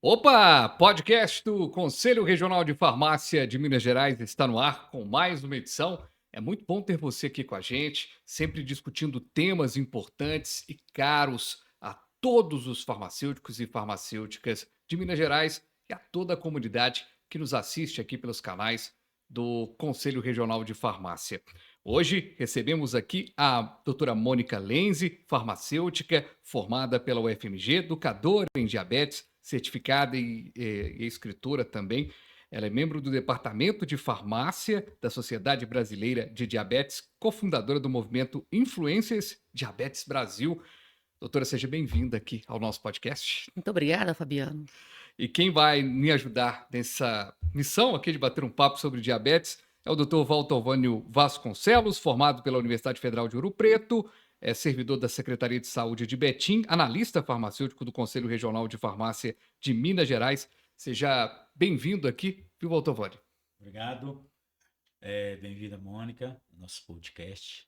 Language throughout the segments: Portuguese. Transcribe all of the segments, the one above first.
Opa! Podcast do Conselho Regional de Farmácia de Minas Gerais está no ar com mais uma edição. É muito bom ter você aqui com a gente, sempre discutindo temas importantes e caros a todos os farmacêuticos e farmacêuticas de Minas Gerais e a toda a comunidade que nos assiste aqui pelos canais do Conselho Regional de Farmácia. Hoje recebemos aqui a doutora Mônica Lenze, farmacêutica formada pela UFMG, educadora em diabetes, certificada e escritora também. Ela é membro do Departamento de Farmácia da Sociedade Brasileira de Diabetes, cofundadora do movimento Influências Diabetes Brasil. Doutora, seja bem-vinda aqui ao nosso podcast. Muito obrigada, Fabiano. E quem vai me ajudar nessa missão aqui de bater um papo sobre diabetes é o Dr. Valtovânio Vasconcelos, formado pela Universidade Federal de Ouro Preto, é servidor da Secretaria de Saúde de Betim, analista farmacêutico do Conselho Regional de Farmácia de Minas Gerais. Seja bem-vindo aqui, viu, Valtovânio? Obrigado. Bem-vinda, Mônica, ao nosso podcast.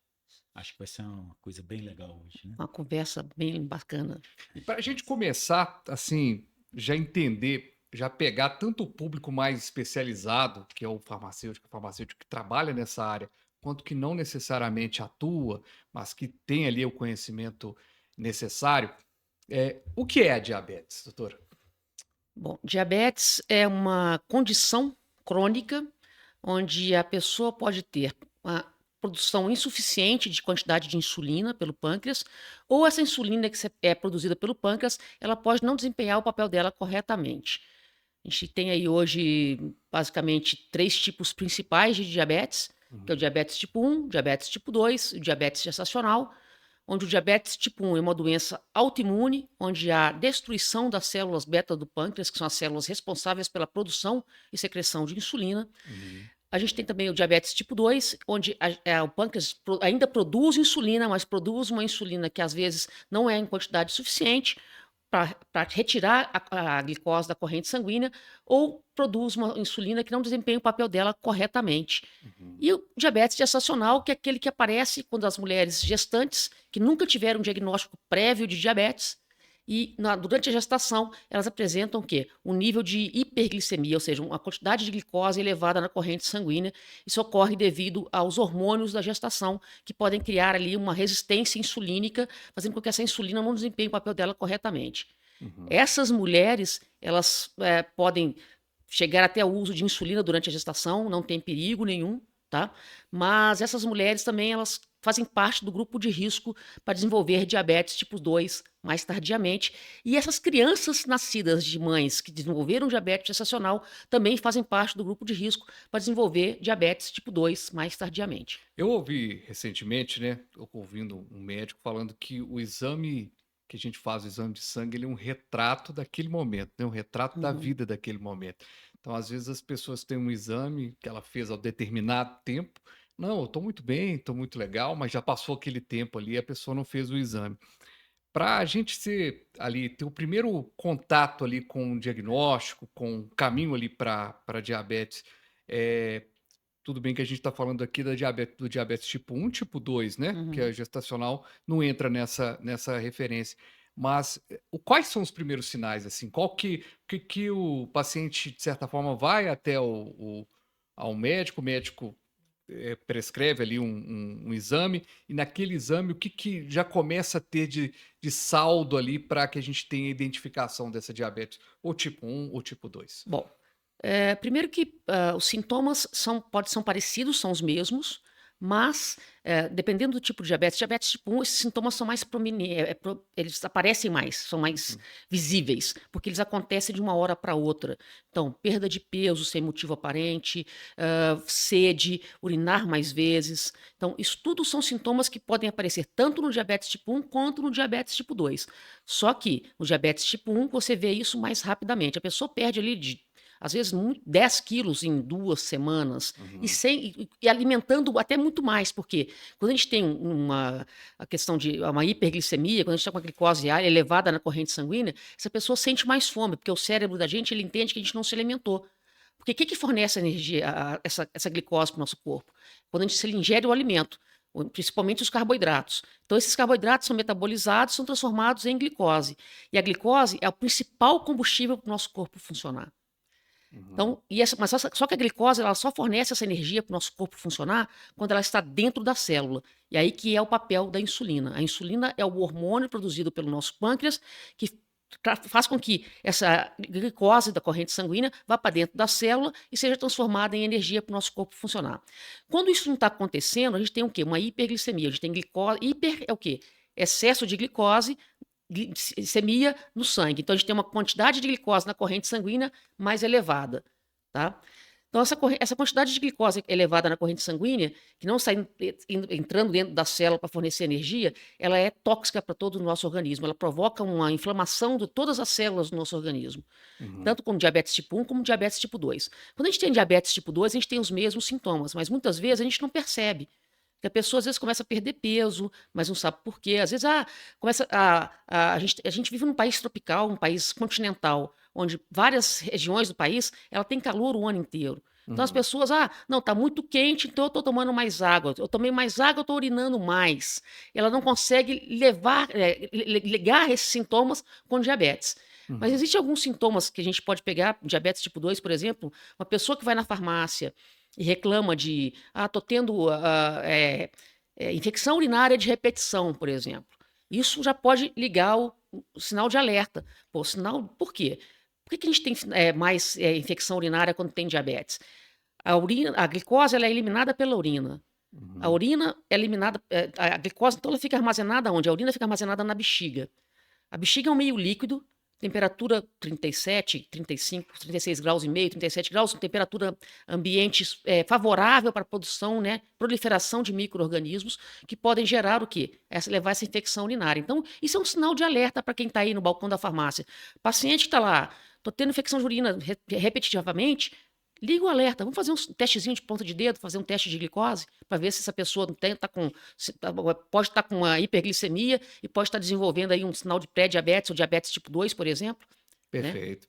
Acho que vai ser uma coisa bem legal hoje, né? Uma conversa bem bacana. E para a gente começar, assim, já entender, já pegar tanto o público mais especializado, que é o farmacêutico que trabalha nessa área, quanto que não necessariamente atua, mas que tem ali o conhecimento necessário. O que é a diabetes, doutora? Bom, diabetes é uma condição crônica onde a pessoa pode ter uma produção insuficiente de quantidade de insulina pelo pâncreas, ou essa insulina que é produzida pelo pâncreas, ela pode não desempenhar o papel dela corretamente. A gente tem aí hoje, basicamente, 3 tipos principais de diabetes, que é o diabetes tipo 1, diabetes tipo 2 e o diabetes gestacional, onde o diabetes tipo 1 é uma doença autoimune, onde há destruição das células beta do pâncreas, que são as células responsáveis pela produção e secreção de insulina. A gente tem também o diabetes tipo 2, onde o pâncreas ainda produz insulina, mas produz uma insulina que às vezes não é em quantidade suficiente para retirar a glicose da corrente sanguínea, ou produz uma insulina que não desempenha o papel dela corretamente. E o diabetes gestacional, que é aquele que aparece quando as mulheres gestantes, que nunca tiveram um diagnóstico prévio de diabetes, e durante a gestação, elas apresentam o quê? Um nível de hiperglicemia, ou seja, uma quantidade de glicose elevada na corrente sanguínea. Isso ocorre devido aos hormônios da gestação, que podem criar ali uma resistência insulínica, fazendo com que essa insulina não desempenhe o papel dela corretamente. Essas mulheres, elas podem chegar até o uso de insulina durante a gestação, não tem perigo nenhum, tá? Mas essas mulheres também, elas fazem parte do grupo de risco para desenvolver diabetes tipo 2 mais tardiamente. E essas crianças nascidas de mães que desenvolveram diabetes gestacional também fazem parte do grupo de risco para desenvolver diabetes tipo 2 mais tardiamente. Eu ouvi recentemente, né, ouvindo um médico falando que o exame que a gente faz, o exame de sangue, ele é um retrato daquele momento, né, um retrato da Uhum. vida daquele momento. Então, às vezes, as pessoas têm um exame que ela fez há determinado tempo. Não, eu estou muito bem, estou muito legal, mas já passou aquele tempo ali, a pessoa não fez o exame. Para a gente ter o primeiro contato ali com o diagnóstico, com o caminho ali para diabetes, eh, tudo bem que a gente está falando aqui do diabetes tipo 1, tipo 2, né, que é Uhum. gestacional, não entra nessa referência. Mas, quais são os primeiros sinais, assim? Qual que o paciente, de certa forma, vai até ao médico, o médico, prescreve ali um exame, e naquele exame o que já começa a ter de saldo ali para que a gente tenha identificação dessa diabetes, ou tipo 1 ou tipo 2? Bom, primeiro que, os sintomas são parecidos, são os mesmos, mas, dependendo do tipo de diabetes tipo 1, esses sintomas são mais eles aparecem mais, são mais Uhum, visíveis, porque eles acontecem de uma hora para outra. Então, perda de peso sem motivo aparente, sede, urinar mais vezes. Então, isso tudo são sintomas que podem aparecer tanto no diabetes tipo 1 quanto no diabetes tipo 2. Só que no diabetes tipo 1 você vê isso mais rapidamente. A pessoa perde ali às vezes 10 quilos em 2 semanas e, uhum. sem, alimentando até muito mais, porque quando a gente tem a questão de uma hiperglicemia, quando a gente está com a glicose elevada na corrente sanguínea, essa pessoa sente mais fome, porque o cérebro da gente ele entende que a gente não se alimentou. Porque o que fornece energia, essa glicose para o nosso corpo? Quando a gente se ingere o alimento. principalmente os carboidratos. Então, esses carboidratos são metabolizados, são transformados em glicose. E a glicose é o principal combustível para o nosso corpo funcionar. Uhum. Então, mas só que a glicose ela só fornece essa energia para o nosso corpo funcionar quando ela está dentro da célula. E aí que é o papel da insulina. A insulina é o hormônio produzido pelo nosso pâncreas que faz com que essa glicose da corrente sanguínea vá para dentro da célula e seja transformada em energia para o nosso corpo funcionar. Quando isso não está acontecendo, a gente tem o quê? Uma hiperglicemia. A gente tem glicose. Hiper é o quê? Excesso de glicose, glicemia no sangue. Então, a gente tem uma quantidade de glicose na corrente sanguínea mais elevada, tá? Então, essa quantidade de glicose elevada na corrente sanguínea, que não está entrando dentro da célula para fornecer energia, ela é tóxica para todo o nosso organismo. Ela provoca uma inflamação de todas as células do nosso organismo, tanto como diabetes tipo 1 como diabetes tipo 2. Quando a gente tem diabetes tipo 2, a gente tem os mesmos sintomas, mas muitas vezes a gente não percebe. Que a pessoa às vezes começa a perder peso, mas não sabe por quê. Às vezes a gente vive num país tropical, um país continental, onde várias regiões do país ela tem calor o ano inteiro. Então as pessoas, não, tá muito quente, então eu tô tomando mais água. Eu tomei mais água, eu tô urinando mais. Ela não consegue ligar esses sintomas com diabetes. Mas existem alguns sintomas que a gente pode pegar, diabetes tipo 2, por exemplo, uma pessoa que vai na farmácia e reclama de, tô tendo infecção urinária de repetição, por exemplo. Isso já pode ligar o sinal de alerta. Por quê? Por que a gente tem mais infecção urinária quando tem diabetes? A glicose ela é eliminada pela urina. A urina é eliminada, a glicose, então ela fica armazenada onde? A urina fica armazenada na bexiga. A bexiga é um meio líquido, temperatura 37, 35, 36 graus e meio, 37 graus, temperatura ambiente favorável para a produção, né, proliferação de micro-organismos que podem gerar o quê? Levar essa infecção urinária. Então, isso é um sinal de alerta para quem está aí no balcão da farmácia. Paciente que está lá, estou tendo infecção de urina repetitivamente, liga o alerta. Vamos fazer um testezinho de ponta de dedo, fazer um teste de glicose, para ver se essa pessoa pode estar com uma hiperglicemia e pode estar desenvolvendo aí um sinal de pré-diabetes ou diabetes tipo 2, por exemplo. Né? Perfeito.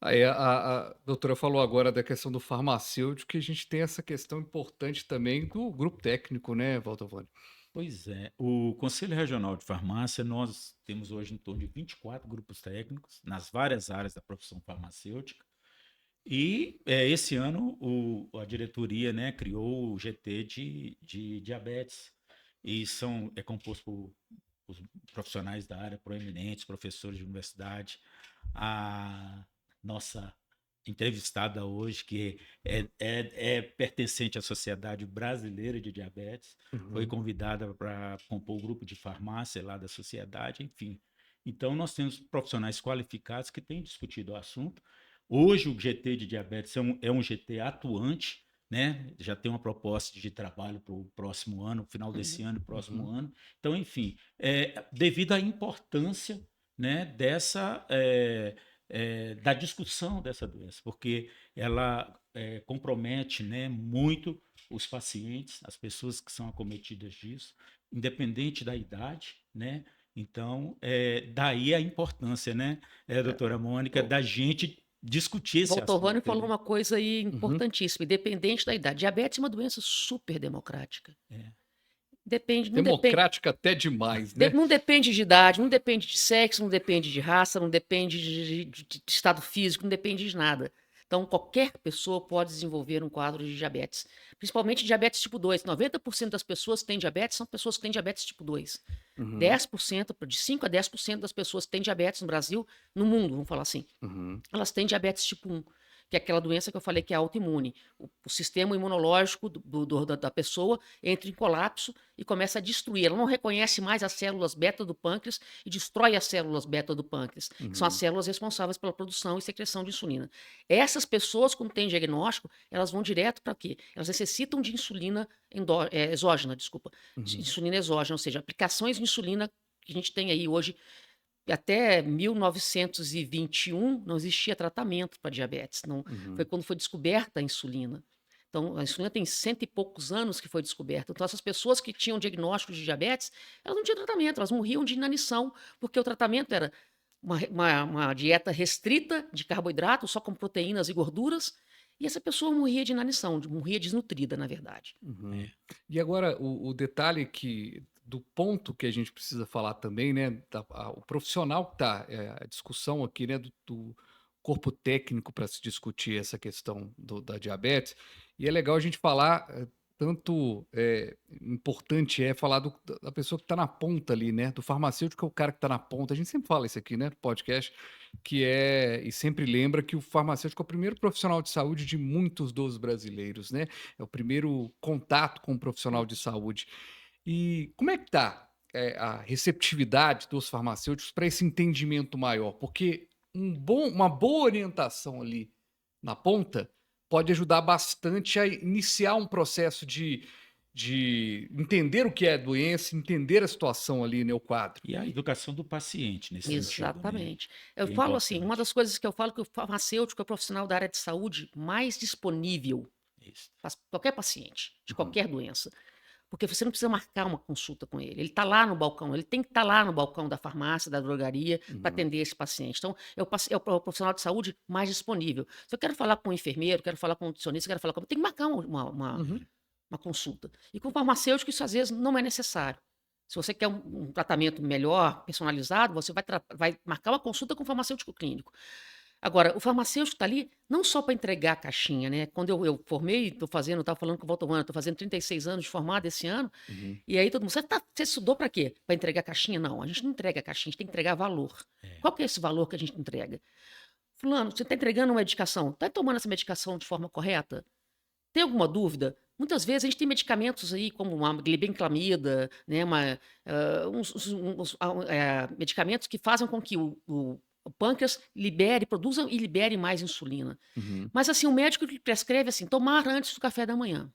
Aí a doutora falou agora da questão do farmacêutico, que a gente tem essa questão importante também do grupo técnico, né, Valtavani? Pois é. O Conselho Regional de Farmácia, nós temos hoje em torno de 24 grupos técnicos nas várias áreas da profissão farmacêutica. E esse ano a diretoria, né, criou o GT de diabetes. E é composto por os profissionais da área proeminentes, professores de universidade. A nossa entrevistada hoje, que é pertencente à Sociedade Brasileira de Diabetes, foi convidada para compor o grupo de farmácia lá da sociedade, enfim. Então, nós temos profissionais qualificados que têm discutido o assunto. Hoje, o GT de diabetes é um GT atuante, né? Já tem uma proposta de trabalho para o próximo ano, final desse ano e próximo ano. Então, enfim, devido à importância, né, da discussão dessa doença, porque ela compromete, né, muito os pacientes, as pessoas que são acometidas disso, independente da idade, né? Então, daí a importância, né, doutora Mônica, da gente discutir esse assunto. Valtavani falou uma coisa aí importantíssima, independente da idade. Diabetes é uma doença super democrática. Democrática até demais, né? Não depende de idade, não depende de sexo, não depende de raça, não depende de estado físico, não depende de nada. Então, qualquer pessoa pode desenvolver um quadro de diabetes, principalmente diabetes tipo 2. 90% das pessoas que têm diabetes são pessoas que têm diabetes tipo 2. 10%, de 5 a 10% das pessoas que têm diabetes no Brasil, no mundo, vamos falar assim, elas têm diabetes tipo 1, que é aquela doença que eu falei que é autoimune. O sistema imunológico da pessoa entra em colapso e começa a destruir. Ela não reconhece mais as células beta do pâncreas e destrói as células beta do pâncreas, que são as células responsáveis pela produção e secreção de insulina. Essas pessoas, quando têm diagnóstico, elas vão direto para quê? Elas necessitam de insulina exógena, de insulina exógena, ou seja, aplicações de insulina que a gente tem aí hoje. Até 1921 não existia tratamento para diabetes. Foi quando foi descoberta a insulina. Então, a insulina tem 100 e poucos anos que foi descoberta. Então, essas pessoas que tinham diagnóstico de diabetes, elas não tinham tratamento, elas morriam de inanição, porque o tratamento era uma dieta restrita de carboidratos, só com proteínas e gorduras, E essa pessoa morria de inanição, morria desnutrida, na verdade. Uhum. E agora o detalhe que do ponto que a gente precisa falar também, né, o profissional que está, a discussão aqui, né, do corpo técnico para se discutir essa questão da diabetes, e é legal a gente falar, tanto importante é falar da pessoa que está na ponta ali, né, do farmacêutico é o cara que está na ponta, a gente sempre fala isso aqui, né, no podcast, e sempre lembra que o farmacêutico é o primeiro profissional de saúde de muitos dos brasileiros, né, é o primeiro contato com um profissional de saúde. E como é que está a receptividade dos farmacêuticos para esse entendimento maior? Porque uma boa orientação ali na ponta pode ajudar bastante a iniciar um processo de entender o que é a doença, entender a situação ali, né, o quadro. E a educação do paciente nesse sentido, né? Exatamente. Eu É falo assim, uma importante. das coisas que eu falo que o farmacêutico é o profissional da área de saúde mais disponível Isso. para qualquer paciente, de Uhum. qualquer doença. Porque você não precisa marcar uma consulta com ele. Ele está lá no balcão, ele tem que estar lá no balcão da farmácia, da drogaria, para Uhum. atender esse paciente. Então, é o profissional de saúde mais disponível. Se eu quero falar com um enfermeiro, quero falar com um nutricionista, quero falar com. Tem que marcar Uhum. uma consulta. E com o farmacêutico, isso às vezes não é necessário. Se você quer um tratamento melhor, personalizado, você vai marcar uma consulta com o farmacêutico clínico. Agora, o farmacêutico está ali não só para entregar a caixinha, né? Quando eu formei, estava falando com o Walter Mano, estou fazendo 36 anos de formado esse ano, Uhum. e aí todo mundo, você estudou para quê? Para entregar a caixinha? Não, a gente não entrega a caixinha, a gente tem que entregar valor. É. Qual que é esse valor que a gente entrega? Fulano, você está entregando uma medicação, está tomando essa medicação de forma correta? Tem alguma dúvida? Muitas vezes a gente tem medicamentos aí, como uma glibenclamida, né, medicamentos que fazem com que o pâncreas produza e libere mais insulina. Uhum. Mas assim, o médico que prescreve assim, tomar antes do café da manhã.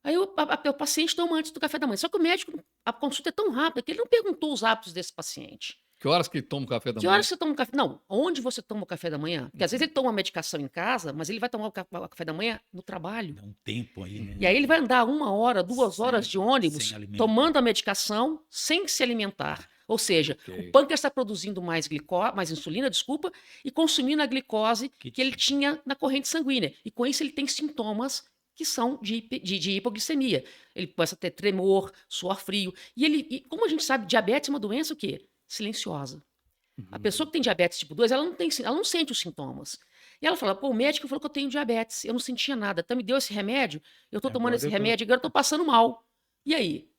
Aí o paciente toma antes do café da manhã. Só que o médico, a consulta é tão rápida que ele não perguntou os hábitos desse paciente. Que horas que toma o café da Que manhã? horas você toma o café? Não, onde você toma o café da manhã? Porque às vezes ele toma uma medicação em casa, mas ele vai tomar o café da manhã no trabalho. Dá um tempo aí, né? E aí ele vai andar 1 hora, 2 horas de Sem ônibus, alimento. tomando a medicação sem se alimentar. Ou seja, Ok. o pâncreas está produzindo mais insulina, desculpa, e consumindo a glicose que ele tinha na corrente sanguínea. E com isso ele tem sintomas que são de hipoglicemia. Ele começa a ter tremor, suor frio. E como a gente sabe, diabetes é uma doença o quê? Silenciosa. A Uhum. pessoa que tem diabetes tipo 2, ela não sente os sintomas. E ela fala, pô, o médico falou que eu tenho diabetes, eu não sentia nada, então me deu esse remédio, eu tô tomando Agora esse eu tô- remédio, agora eu tô passando mal. E aí?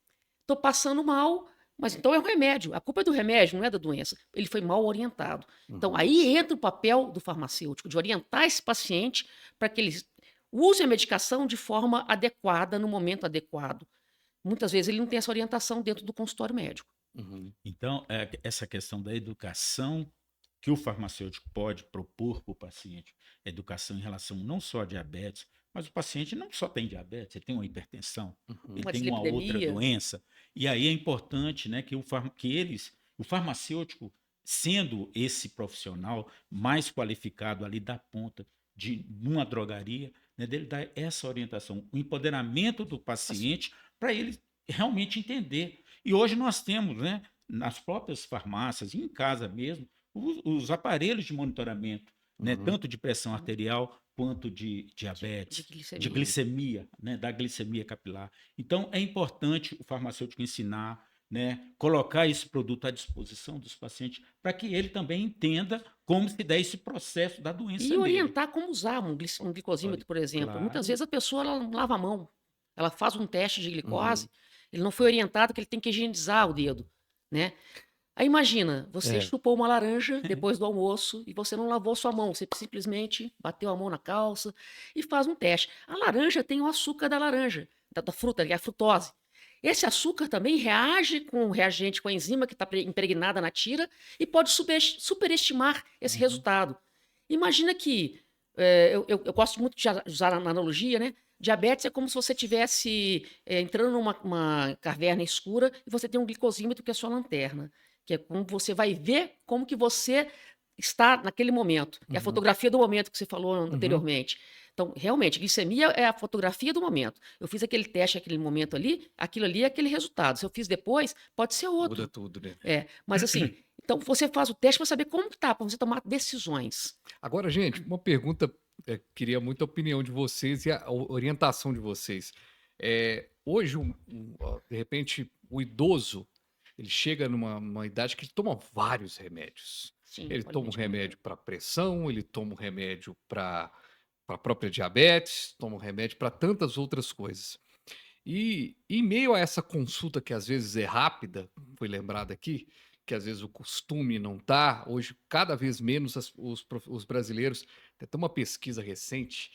Tô passando mal, mas então é um remédio. A culpa é do remédio, não é da doença. Ele foi mal orientado. Então Uhum. aí entra o papel do farmacêutico, de orientar esse paciente para que ele use a medicação de forma adequada, no momento adequado. Muitas vezes ele não tem essa orientação dentro do consultório médico. Uhum. Então, essa questão da educação que o farmacêutico pode propor para o paciente, educação em relação não só a diabetes, mas o paciente não só tem diabetes, ele tem uma hipertensão, Uhum. ele Uma tem uma outra dislipidemia. doença, e aí é importante, né, que o farmacêutico, sendo esse profissional mais qualificado ali da ponta de uma drogaria, né, dele dar essa orientação, o empoderamento do paciente para ele realmente entender. E hoje nós temos, né, nas próprias farmácias e em casa mesmo, os aparelhos de monitoramento, né, Uhum. tanto de pressão arterial quanto de De diabetes, de glicemia. glicemia, né, da glicemia capilar. Então, é importante o farmacêutico ensinar, né, colocar esse produto à disposição dos pacientes para que ele também entenda como se dá esse processo da doença E dele. orientar como usar um glicosímetro, por exemplo. Muitas Claro. vezes a pessoa ela não lava a mão, ela faz um teste de glicose, Uhum. ele não foi orientado que ele tem que higienizar o dedo, né? Aí imagina, você É. chupou uma laranja depois do almoço e você não lavou sua mão, você simplesmente bateu a mão na calça e faz um teste. A laranja tem o açúcar da laranja, da fruta, que é a frutose. Esse açúcar também reage com o reagente, com a enzima que está impregnada na tira e pode superestimar esse Uhum. resultado. Imagina que, eu gosto muito de usar a analogia, né? Diabetes é como se você estivesse entrando numa uma caverna escura e você tem um glicosímetro que é a sua lanterna, que é como você vai ver como que você está naquele momento. É a Uhum. fotografia do momento que você falou Uhum. anteriormente. Então, realmente, glicemia é a fotografia do momento. Eu fiz aquele teste naquele momento ali, aquilo ali é aquele resultado. Se eu fiz depois, pode ser Muda outro. tudo, né? Mas assim, então você faz o teste para saber como que tá, para você tomar decisões. Agora, gente, uma pergunta queria muito a opinião de vocês e a orientação de vocês. Hoje, de repente, o idoso, ele chega numa idade que ele toma vários remédios. Sim, Ele toma um polimedicamento. remédio para pressão, ele toma um remédio para a própria diabetes, toma um remédio para tantas outras coisas. E em meio a essa consulta que às vezes é rápida, foi lembrado aqui, que às vezes o costume não tá, hoje cada vez menos os brasileiros, tem até uma pesquisa recente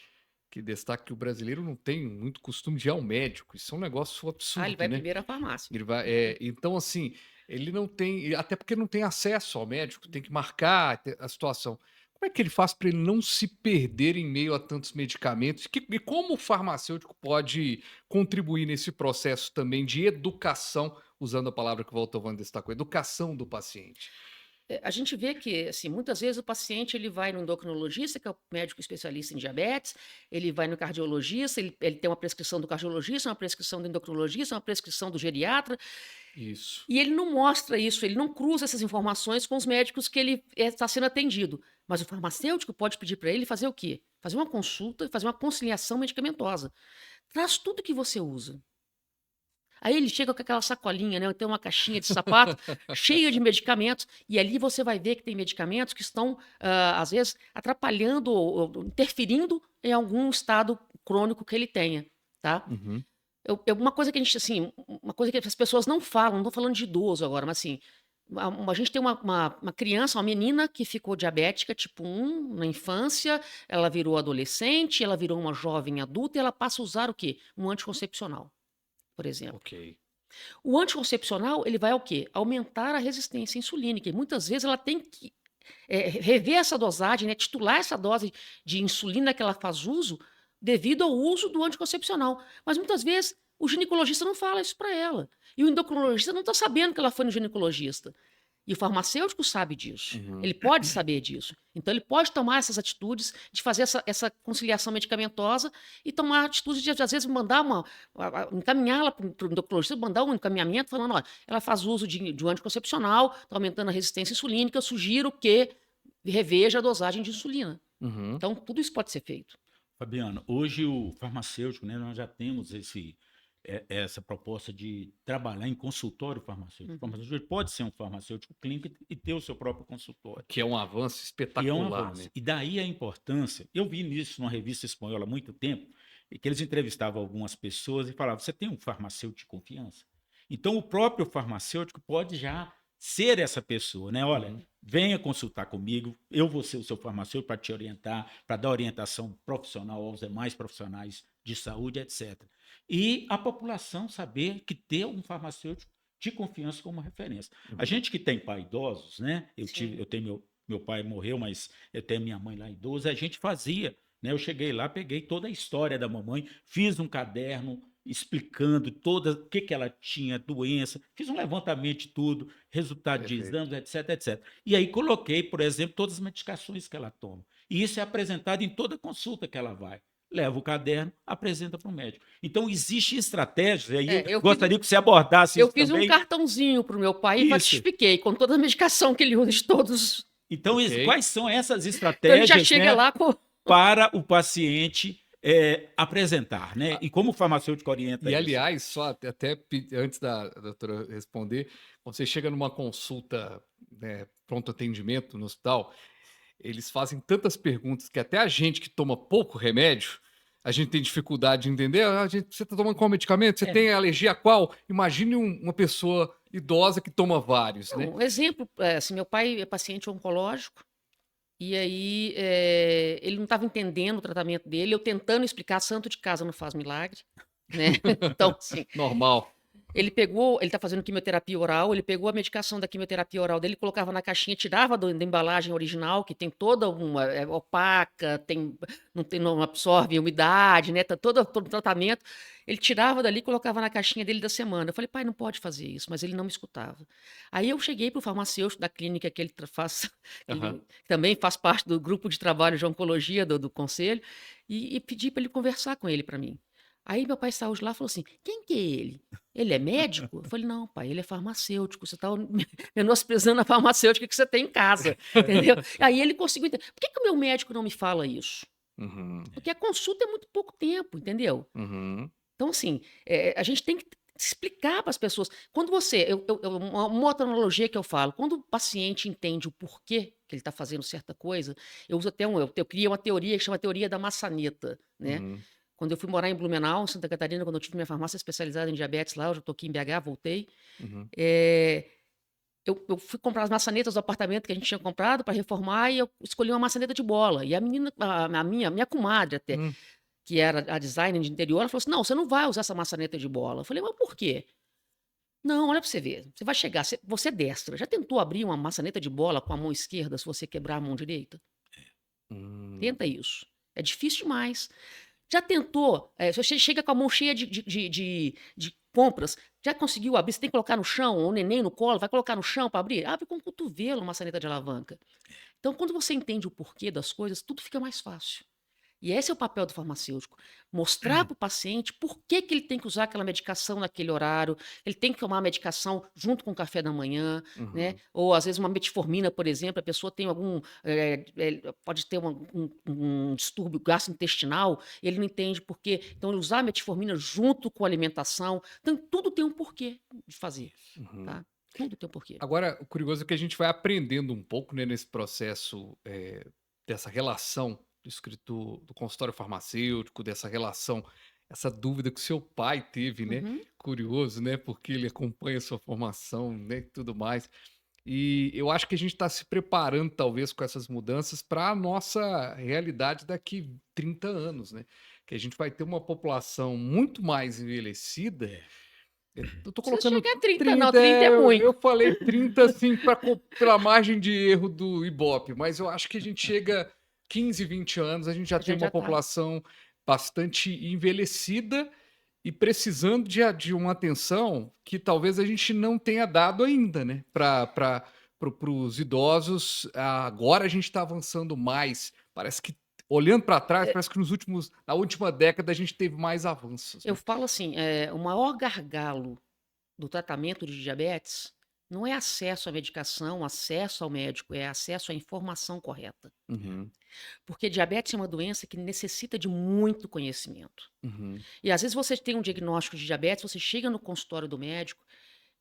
que destaca que o brasileiro não tem muito costume de ir ao médico, isso é um negócio Ah, ele absurdo, vai né? primeiro à farmácia. Ele vai, então assim, ele não tem, até porque não tem acesso ao médico, tem que marcar a situação. Como é que ele faz para ele não se perder em meio a tantos medicamentos? E como o farmacêutico pode contribuir nesse processo também de educação, usando a palavra que o Walter Van destacou, educação do paciente? A gente vê que, assim, muitas vezes o paciente ele vai no endocrinologista, que é o médico especialista em diabetes, ele vai no cardiologista, ele tem uma prescrição do cardiologista, uma prescrição do endocrinologista, uma prescrição do geriatra, Isso. e ele não mostra isso, ele não cruza essas informações com os médicos que ele está sendo atendido. Mas o farmacêutico pode pedir para ele fazer o quê? Fazer uma consulta, fazer uma conciliação medicamentosa. Traz tudo que você usa. Aí ele chega com aquela sacolinha, né? Tem uma caixinha de sapato cheia de medicamentos, e ali você vai ver que tem medicamentos que estão, às vezes, atrapalhando ou interferindo em algum estado crônico que ele tenha, tá? Uhum. Uma coisa que a gente, assim, uma coisa que as pessoas não falam, não estou falando de idoso agora, mas assim, a gente tem uma criança, uma menina que ficou diabética tipo 1 na infância, ela virou adolescente, ela virou uma jovem adulta e ela passa a usar o quê? Um anticoncepcional, por exemplo. Ok. O anticoncepcional, ele vai ao quê? Aumentar a resistência insulínica. E muitas vezes ela tem que rever essa dosagem, né? Titular essa dose de insulina que ela faz uso devido ao uso do anticoncepcional. Mas muitas vezes o ginecologista não fala isso para ela. E o endocrinologista não está sabendo que ela foi no ginecologista. E o farmacêutico sabe disso. Uhum. Ele pode saber disso. Então, ele pode tomar essas atitudes de fazer essa conciliação medicamentosa e tomar atitudes de, às vezes, mandar encaminhá-la para o endocrinologista, mandar um encaminhamento falando: olha, ela faz uso de um anticoncepcional, está aumentando a resistência insulínica, eu sugiro que reveja a dosagem de insulina. Uhum. Então, tudo isso pode ser feito. Fabiano, hoje o farmacêutico, né, nós já temos essa proposta de trabalhar em consultório farmacêutico. O farmacêutico pode ser um farmacêutico clínico e ter o seu próprio consultório. Que é um avanço E é espetacular, um avanço. né? E daí a importância. Eu vi nisso numa revista espanhola há muito tempo, e que eles entrevistavam algumas pessoas e falavam: você tem um farmacêutico de confiança? Então o próprio farmacêutico pode já ser essa pessoa, né? Olha, venha consultar comigo, eu vou ser o seu farmacêutico para te orientar, para dar orientação profissional aos demais profissionais de saúde, etc. E a população saber que ter um farmacêutico de confiança como referência. A gente que tem pai idosos, né? Eu tenho meu pai morreu, mas eu tenho minha mãe lá idosa, a gente fazia, né? Eu cheguei lá, peguei toda a história da mamãe, fiz um caderno explicando toda o que ela tinha, doença, fiz um levantamento de tudo, resultado de exames, etc, etc. E aí coloquei, por exemplo, todas as medicações que ela toma. E isso é apresentado em toda consulta que ela vai. Leva o caderno, apresenta para o médico. Então, existe estratégias, e aí eu gostaria que você abordasse isso também. Eu fiz um cartãozinho para o meu pai e ratifiquei com toda a medicação que ele usa de todos. Então, quais são essas Então, estratégias, ele já chega lá com... para o paciente apresentar, né? E como o farmacêutico orienta isso? Aliás, só até antes da doutora responder, quando você chega numa consulta, né, pronto atendimento no hospital, eles fazem tantas perguntas que até a gente que toma pouco remédio, a gente tem dificuldade de entender. Você está tomando qual medicamento? Você tem alergia a qual? Imagine uma pessoa idosa que toma vários, né? Um exemplo, assim, meu pai é paciente oncológico, e aí ele não estava entendendo o tratamento dele, eu tentando explicar, santo de casa não faz milagre, né? Então, assim... Normal. Ele está fazendo quimioterapia oral, ele pegou a medicação da quimioterapia oral dele, colocava na caixinha, tirava da embalagem original, que tem toda uma opaca, não absorve umidade, né? Tá todo o tratamento. Ele tirava dali e colocava na caixinha dele da semana. Eu falei: pai, não pode fazer isso, mas ele não me escutava. Aí eu cheguei para o farmacêutico da clínica que ele faz, ele também faz parte do grupo de trabalho de oncologia do conselho, e pedi para ele conversar com ele para mim. Aí meu pai saiu de lá e falou assim: quem que é ele? Ele é médico? Eu falei: não, pai, ele é farmacêutico. Você está menosprezando a farmacêutica que você tem em casa, entendeu? Aí ele conseguiu entender. Por que o meu médico não me fala isso? Uhum. Porque a consulta é muito pouco tempo, entendeu? Uhum. Então, assim, a gente tem que explicar para as pessoas. Quando você. Uma outra analogia que eu falo, quando o paciente entende o porquê que ele está fazendo certa coisa, eu uso até eu criei uma teoria que chama teoria da maçaneta, né? Uhum. Quando eu fui morar em Blumenau, em Santa Catarina, quando eu tive minha farmácia especializada em diabetes lá, eu já estou aqui em BH, voltei. Uhum. Eu fui comprar as maçanetas do apartamento que a gente tinha comprado para reformar e eu escolhi uma maçaneta de bola. E a menina, a minha comadre até, Hum. que era a designer de interior, ela falou assim: não, você não vai usar essa maçaneta de bola. Eu falei, mas por quê? Não, olha para você ver. Você vai chegar, você é destra. Já tentou abrir uma maçaneta de bola com a mão esquerda se você quebrar a mão direita? Hum. Tenta isso. É difícil demais. Já tentou? Você chega com a mão cheia de compras, já conseguiu abrir? Você tem que colocar no chão, o neném no colo, vai colocar no chão para abrir? Abre com o cotovelo uma maçaneta de alavanca. Então, quando você entende o porquê das coisas, tudo fica mais fácil. E esse é o papel do farmacêutico, mostrar para o paciente por que que ele tem que usar aquela medicação naquele horário, ele tem que tomar a medicação junto com o café da manhã, né? Uhum. Ou às vezes uma metformina, por exemplo, a pessoa tem algum, pode ter um distúrbio gastrointestinal, ele não entende por quê. Então, ele usar a metformina junto com a alimentação, então tudo tem um porquê de fazer, Uhum. tá? Tudo tem um porquê. Agora, o curioso é que a gente vai aprendendo um pouco, né, nesse processo, dessa relação do consultório farmacêutico, dessa relação, essa dúvida que o seu pai teve, né? Uhum. Curioso, né? Porque ele acompanha a sua formação, né, e tudo mais. E eu acho que a gente está se preparando, talvez, com essas mudanças para a nossa realidade daqui 30 anos, né? Que a gente vai ter uma população muito mais envelhecida. Eu tô Precisa colocando chegar a 30, não, 30, 30 é eu muito. falei 30 assim pela margem de erro do Ibope, mas eu acho que a gente chega 15, 20 anos, a gente já A tem gente uma já tá. população bastante envelhecida e precisando de uma atenção que talvez a gente não tenha dado ainda, né? Para os idosos, agora a gente está avançando mais. Parece que, olhando para trás, parece que na última década a gente teve mais avanços, Eu né? falo assim, o maior gargalo do tratamento de diabetes não é acesso à medicação, acesso ao médico, é acesso à informação correta. Uhum, Porque diabetes é uma doença que necessita de muito conhecimento. uhum, E às vezes você tem um diagnóstico de diabetes, você chega no consultório do médico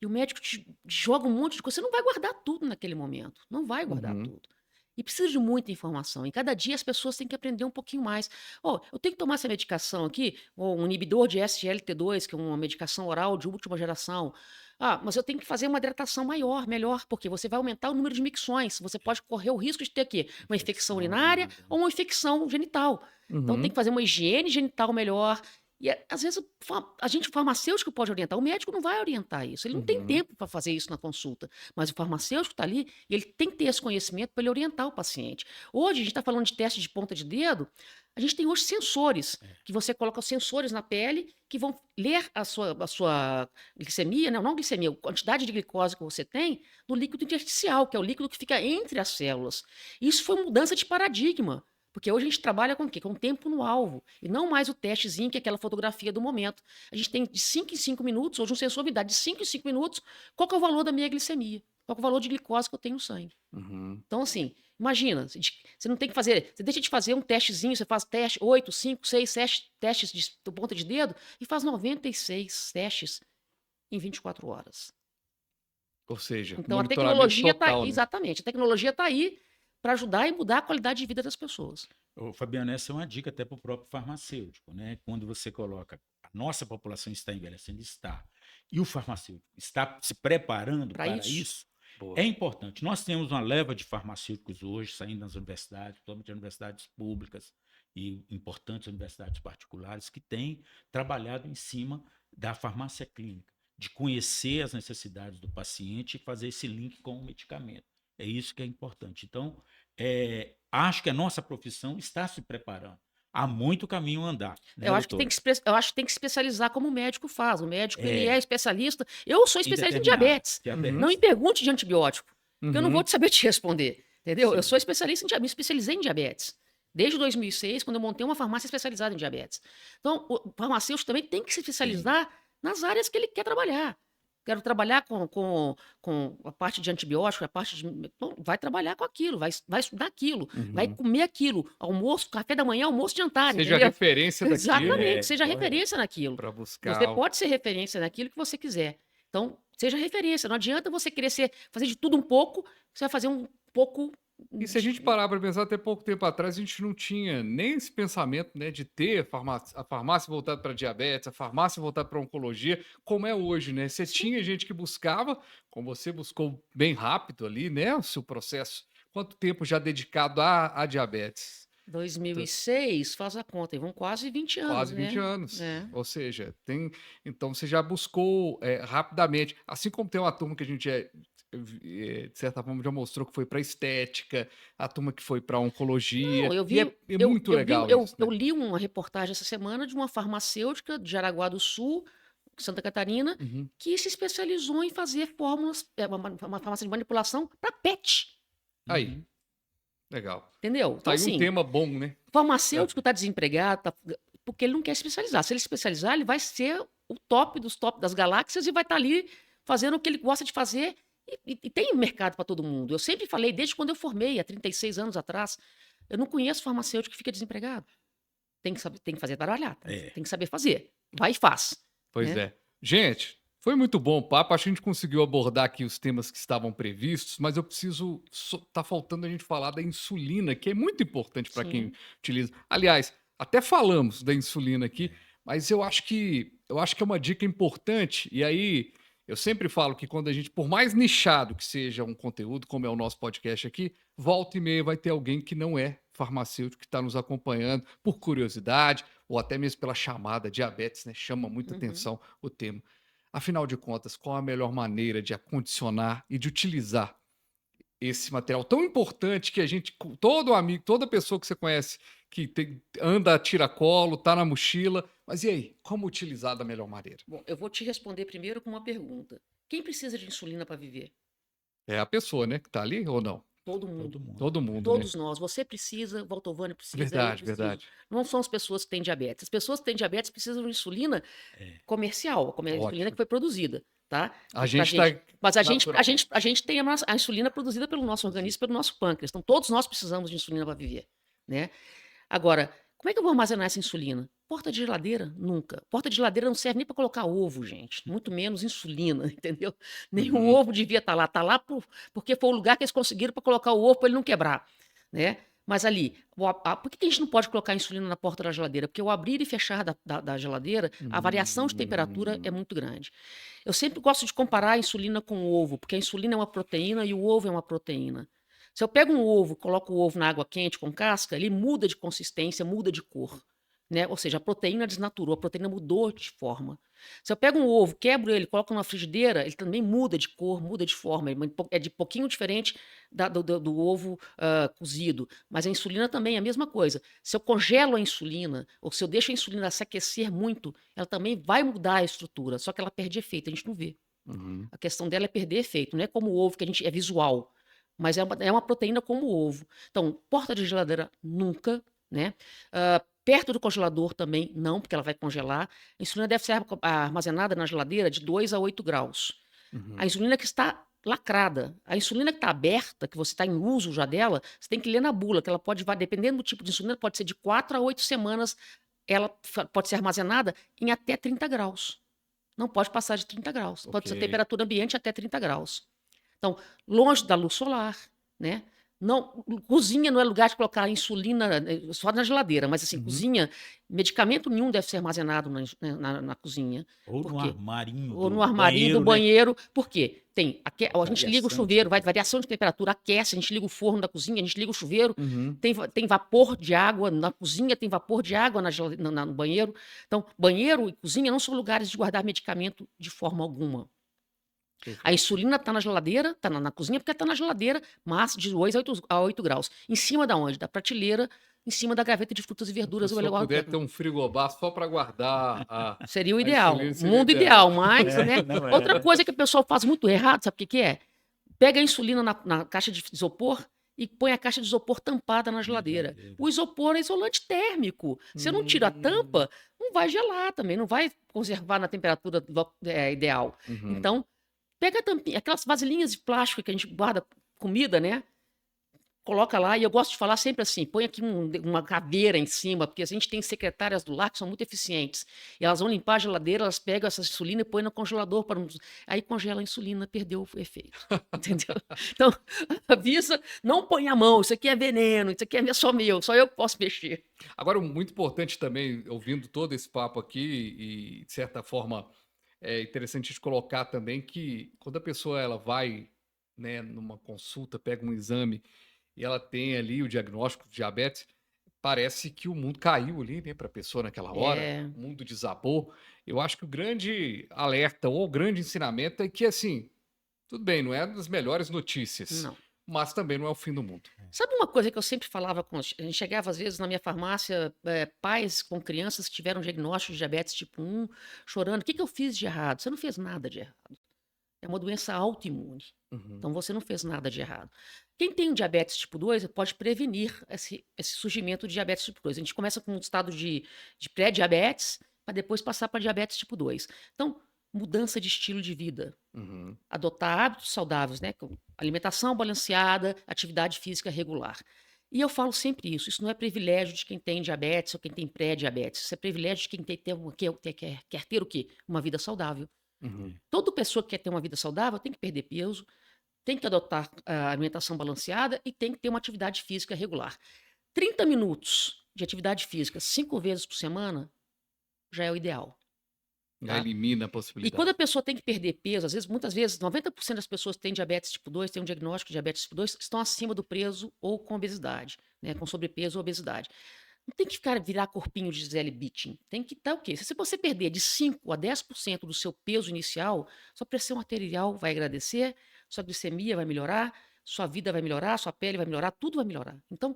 e o médico te joga um monte de coisa. Você não vai guardar tudo naquele momento. Não vai guardar uhum. tudo. E precisa de muita informação. E cada dia as pessoas têm que aprender um pouquinho mais. Ó, eu tenho que tomar essa medicação aqui, ou um inibidor de SGLT2, que é uma medicação oral de última geração. Ah, mas eu tenho que fazer uma hidratação maior, melhor, porque você vai aumentar o número de micções. Você pode correr o risco de ter aqui uma infecção Infecção urinária urinária. ou uma infecção genital. Então tem Uhum, que fazer uma higiene genital melhor. E às vezes a gente, o farmacêutico, pode orientar, o médico não vai orientar isso, ele não tem uhum, tempo para fazer isso na consulta, mas o farmacêutico está ali e ele tem que ter esse conhecimento para ele orientar o paciente. Hoje, a gente está falando de teste de ponta de dedo, a gente tem hoje sensores, que você coloca os sensores na pele que vão ler a sua glicemia, não glicemia, a quantidade de glicose que você tem no líquido intersticial, que é o líquido que fica entre as células. Isso foi uma mudança de paradigma. Porque hoje a gente trabalha com o quê? Com tempo no alvo. E não mais o testezinho, que é aquela fotografia do momento. A gente tem de 5 em 5 minutos, hoje um sensor me dá de 5 em 5 minutos, qual que é o valor da minha glicemia? Qual que é o valor de glicose que eu tenho no sangue? uhum. Então, assim, imagina, você não tem que fazer, você deixa de fazer um testezinho, você faz teste 8, 5, 6, 7 testes de ponta de dedo e faz 96 testes em 24 horas. Ou seja, Então, a monitoramento tecnologia está total, né? exatamente, a tecnologia está aí para ajudar e mudar a qualidade de vida das pessoas. Ô, Fabiano, essa é uma dica até para o próprio farmacêutico, né? Quando você coloca a nossa população está envelhecendo, está, e o farmacêutico está se preparando Para para isso. isso, Boa. é importante. Nós temos uma leva de farmacêuticos hoje saindo das universidades, principalmente universidades públicas e importantes universidades particulares, que têm trabalhado em cima da farmácia clínica, de conhecer as necessidades do paciente e fazer esse link com o medicamento. É isso que é importante. Então, acho que a nossa profissão está se preparando. Há muito caminho a andar, né, Eu acho que tem doutora? eu acho que tem que especializar como o médico faz. O médico, ele é É, especialista. Eu sou especialista em indeterminada. diabetes. Uhum, Não me pergunte de antibiótico, porque eu não vou uhum, te saber te responder. Entendeu? Eu Sim. sou especialista em diabetes, me especializei em diabetes. Desde 2006, quando eu montei uma farmácia especializada em diabetes. Então, o farmacêutico também tem que se Tem. especializar nas áreas que ele quer trabalhar. Quero trabalhar com a parte de antibiótico, a parte de. Bom, vai trabalhar com aquilo, vai estudar aquilo, vai Uhum. comer aquilo. Almoço, café da manhã, almoço, jantar, Seja entendeu? referência daquilo Exatamente, seja correto. referência naquilo. para Você buscar. pode ser referência naquilo que você quiser. Então, seja referência. Não adianta você querer fazer de tudo um pouco, você vai fazer um pouco. E se a gente parar para pensar, até pouco tempo atrás, a gente não tinha nem esse pensamento, né, de ter a farmácia voltada para diabetes, a farmácia voltada para oncologia, como é hoje, né? Você Sim. tinha gente que buscava, como você buscou bem rápido ali, né, o seu processo. Quanto tempo já dedicado à diabetes? 2006, faz a conta, aí vão quase 20 anos, Quase 20 né? anos. É. Ou seja, então você já buscou rapidamente. Assim como tem uma turma que a gente, de certa forma, já mostrou que foi para estética, a turma que foi para oncologia. Não, eu E vi, é muito legal isso, eu né? li uma reportagem essa semana de uma farmacêutica de Jaraguá do Sul, Santa Catarina, Uhum. que se especializou em fazer fórmulas, uma farmácia de manipulação para PET, Aí, Uhum. legal. entendeu? Tá Então, aí um assim, tema bom, né? farmacêutico está desempregado, porque ele não quer se especializar. Se ele especializar, ele vai ser o top dos top das galáxias e vai estar ali fazendo o que ele gosta de fazer. E tem mercado para todo mundo. Eu sempre falei, desde quando eu formei, há 36 anos atrás, eu não conheço farmacêutico que fica desempregado. Tem que saber, tem que fazer trabalhar, É. tem que saber fazer. Vai e faz. Pois Né? é. Gente, foi muito bom o papo. Acho que a gente conseguiu abordar aqui os temas que estavam previstos, mas eu preciso. Tá faltando a gente falar da insulina, que é muito importante para quem Sim. utiliza. Aliás, até falamos da insulina aqui, mas eu acho que é uma dica importante. E aí, eu sempre falo que quando a gente, por mais nichado que seja um conteúdo, como é o nosso podcast aqui, volta e meia vai ter alguém que não é farmacêutico que está nos acompanhando por curiosidade ou até mesmo pela chamada diabetes, né? Chama muita Uhum. atenção o tema. Afinal de contas, qual a melhor maneira de acondicionar e de utilizar esse material tão importante que a gente, todo amigo, toda pessoa que você conhece que anda a tiracolo, tá na mochila, mas e aí, como utilizar da melhor maneira? Bom, eu vou te responder primeiro com uma pergunta. Quem precisa de insulina para viver? É a pessoa, né, que tá ali ou não? Todo mundo. Todo mundo. Todo mundo, né? Todos nós. Você precisa, Valtovani precisa, eu Verdade, preciso. verdade. Não são as pessoas que têm diabetes. As pessoas que têm diabetes precisam de insulina É. comercial, a insulina Ótimo. que foi produzida, tá? A Pra gente tá Mas a gente naturalmente. tem a insulina produzida pelo nosso organismo, pelo nosso pâncreas. Então, todos nós precisamos de insulina para viver, né? Agora, como é que eu vou armazenar essa insulina? Porta de geladeira? Nunca. Porta de geladeira não serve nem para colocar ovo, gente. Muito menos insulina, entendeu? Nem o Uhum. ovo devia estar lá. Está lá porque foi o lugar que eles conseguiram para colocar o ovo para ele não quebrar, né? Mas ali, por que a gente não pode colocar insulina na porta da geladeira? Porque o abrir e fechar da geladeira, a variação de temperatura é muito grande. Eu sempre gosto de comparar a insulina com o ovo, porque a insulina é uma proteína e o ovo é uma proteína. Se eu pego um ovo, coloco o ovo na água quente com casca, ele muda de consistência, muda de cor. Né? Ou seja, a proteína desnaturou, a proteína mudou de forma. Se eu pego um ovo, quebro ele, coloco numa frigideira, ele também muda de cor, muda de forma. É de pouquinho diferente do ovo cozido. Mas a insulina também é a mesma coisa. Se eu congelo a insulina, ou se eu deixo a insulina se aquecer muito, ela também vai mudar a estrutura, só que ela perde efeito, a gente não vê. Uhum. A questão dela é perder efeito, não é como o ovo, que a gente é visual, mas é uma proteína como o ovo. Então, porta de geladeira nunca, né? Perto do congelador também não, porque ela vai congelar. A insulina deve ser armazenada na geladeira de 2 a 8 graus. Uhum. A insulina que está lacrada, a insulina que está aberta, que você está em uso já dela, você tem que ler na bula, que ela pode, dependendo do tipo de insulina, pode ser de 4 a 8 semanas, ela pode ser armazenada em até 30 graus. Não pode passar de 30 graus. Pode ser Ok. temperatura ambiente até 30 graus. Então, longe da luz solar, né? Não, cozinha não é lugar de colocar insulina só na geladeira, mas assim, Uhum. cozinha, medicamento nenhum deve ser armazenado na cozinha. Ou Por no quê? armarinho Ou do no armarinho do né? banheiro. Por quê? A gente liga o Variação de chuveiro, variação de temperatura, aquece, a gente liga o forno da cozinha, a gente liga o chuveiro, Uhum. tem vapor de água na cozinha, tem vapor de água no banheiro. Então, banheiro e cozinha não são lugares de guardar medicamento de forma alguma. A Perfeito. insulina está na geladeira, está na cozinha, porque está na geladeira, mas de 2 a 8 graus. Em cima da onde? Da prateleira, em cima da graveta de frutas e Se verduras. a pessoa puder ter um frigobar só para guardar Seria o a ideal. insulina, O seria mundo ideal. ideal, mas, né? Não Outra é. coisa que o pessoal faz muito errado, sabe o que é? Pega a insulina na caixa de isopor e põe a caixa de isopor tampada na geladeira. O isopor é isolante térmico. Se eu não tiro a tampa, não vai gelar também, não vai conservar na temperatura ideal. Uhum. Então, Pega a tampinha, aquelas vasilhinhas de plástico que a gente guarda comida, né? Coloca lá, e eu gosto de falar sempre assim: põe aqui uma caveira em cima, porque a gente tem secretárias do lar que são muito eficientes. E elas vão limpar a geladeira, elas pegam essa insulina e põem no congelador para aí congela a insulina, perdeu o efeito. Entendeu? Então, avisa, não põe a mão, isso aqui é veneno, isso aqui é só meu, só eu que posso mexer. Agora, muito importante também, ouvindo todo esse papo aqui, e de certa forma é interessante a gente colocar também que quando a pessoa ela vai, né, numa consulta, pega um exame e ela tem ali o diagnóstico de diabetes, parece que o mundo caiu ali, né, para a pessoa naquela hora, É, o mundo desabou. Eu acho que o grande alerta ou o grande ensinamento é que, assim, tudo bem, não é das melhores notícias, não. mas também não é o fim do mundo. Sabe uma coisa que eu sempre falava com a gente chegava às vezes na minha farmácia, pais com crianças que tiveram diagnóstico de diabetes tipo 1, chorando: "O que que eu fiz de errado?". Você não fez nada de errado. É uma doença autoimune. Uhum, Então você não fez nada de errado. Quem tem diabetes tipo 2 pode prevenir esse surgimento de diabetes tipo 2. A gente começa com um estado de pré-diabetes, para depois passar para diabetes tipo 2. Então, mudança de estilo de vida. uhum, Adotar hábitos saudáveis, né? Com alimentação balanceada, atividade física regular. E eu falo sempre isso não é privilégio de quem tem diabetes ou quem tem pré-diabetes. Isso é privilégio de quem quer ter o quê? Uma vida saudável. uhum. Toda pessoa que quer ter uma vida saudável tem que perder peso, tem que adotar a alimentação balanceada e tem que ter uma atividade física regular. 30 minutos de atividade física 5 vezes por semana já é o ideal, Já tá? elimina a E quando a possibilidade. pessoa tem que perder peso, às vezes, muitas vezes, 90% das pessoas que têm diabetes tipo 2, têm um diagnóstico de diabetes tipo 2, estão acima do peso ou com obesidade, né? Com sobrepeso ou obesidade. Não tem que virar corpinho de Gisele Bündchen. Tem que estar o quê? Se você perder de 5 a 10% do seu peso inicial, sua pressão arterial vai agradecer, sua glicemia vai melhorar, sua vida vai melhorar, sua pele vai melhorar, tudo vai melhorar. Então,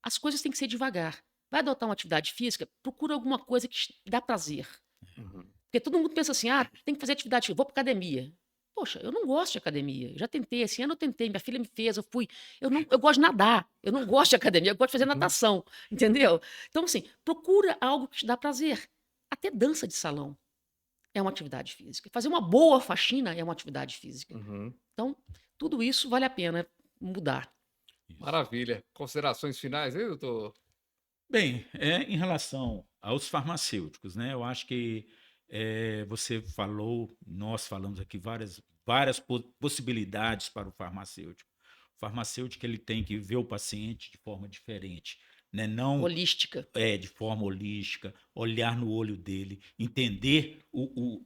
as coisas têm que ser devagar. Vai adotar uma atividade física, procura alguma coisa que te dá prazer. Uhum. Porque todo mundo pensa assim: ah, tem que fazer atividade física, vou para academia. Poxa, eu não gosto de academia. Eu já tentei, esse ano eu tentei, minha filha me fez, eu fui. Eu gosto de nadar, eu não gosto de academia, eu gosto de fazer Uhum. natação, entendeu? Então, assim, procura algo que te dá prazer. Até dança de salão é uma atividade física. Fazer uma boa faxina é uma atividade física. Uhum. Então, tudo isso vale a pena mudar. Isso. Maravilha. Considerações finais aí, doutor? Bem, em relação aos farmacêuticos, né? Eu acho que você falou, nós falamos aqui várias possibilidades para o farmacêutico. O farmacêutico ele tem que ver o paciente de forma diferente, né? Não Holística. de forma holística, olhar no olho dele, entender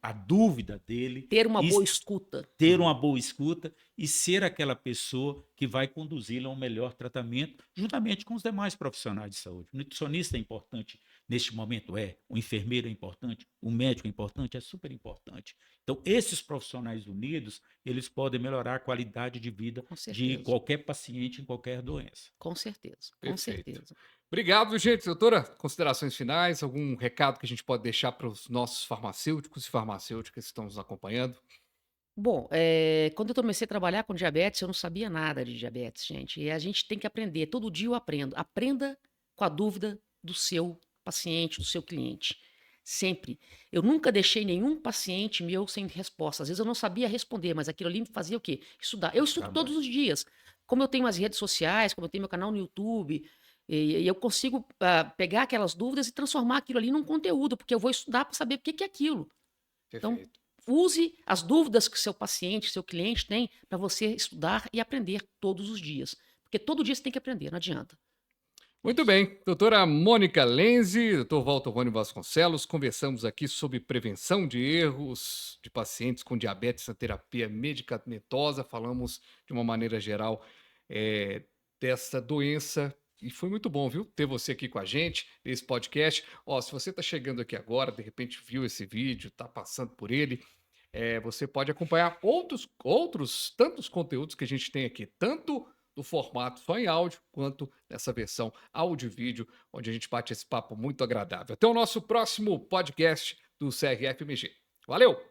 a dúvida dele Ter uma e boa escuta. ter uma boa escuta e ser aquela pessoa que vai conduzi-lo a um melhor tratamento, juntamente com os demais profissionais de saúde. O nutricionista é importante neste momento, o enfermeiro é importante, o médico é importante, é super importante. Então, esses profissionais unidos, eles podem melhorar a qualidade de vida Com de certeza. qualquer paciente em qualquer doença. Com certeza. Com Perfeito. certeza. Obrigado, gente. Doutora, considerações finais, algum recado que a gente pode deixar para os nossos farmacêuticos e farmacêuticas que estão nos acompanhando? Bom, quando eu comecei a trabalhar com diabetes, eu não sabia nada de diabetes, gente. E a gente tem que aprender. Todo dia eu aprendo. Aprenda com a dúvida do seu paciente, do seu cliente. Sempre. Eu nunca deixei nenhum paciente meu sem resposta. Às vezes eu não sabia responder, mas aquilo ali me fazia o quê? Estudar. Eu estudo todos Trabalho. os dias. Como eu tenho as redes sociais, como eu tenho meu canal no YouTube, e eu consigo pegar aquelas dúvidas e transformar aquilo ali num conteúdo, porque eu vou estudar para saber o que que é aquilo. Então, Perfeito. use as dúvidas que seu paciente, seu cliente tem para você estudar e aprender todos os dias. Porque todo dia você tem que aprender, não adianta. É Muito isso. bem. Doutora Mônica Lenzi, doutor Walter Rony Vasconcelos, conversamos aqui sobre prevenção de erros de pacientes com diabetes na terapia medicamentosa. Falamos de uma maneira geral dessa doença. E foi muito bom, viu? Ter você aqui com a gente, nesse podcast. Ó, se você está chegando aqui agora, de repente viu esse vídeo, está passando por ele, você pode acompanhar outros tantos conteúdos que a gente tem aqui, tanto no formato só em áudio, quanto nessa versão áudio e vídeo, onde a gente bate esse papo muito agradável. Até o nosso próximo podcast do CRFMG. Valeu!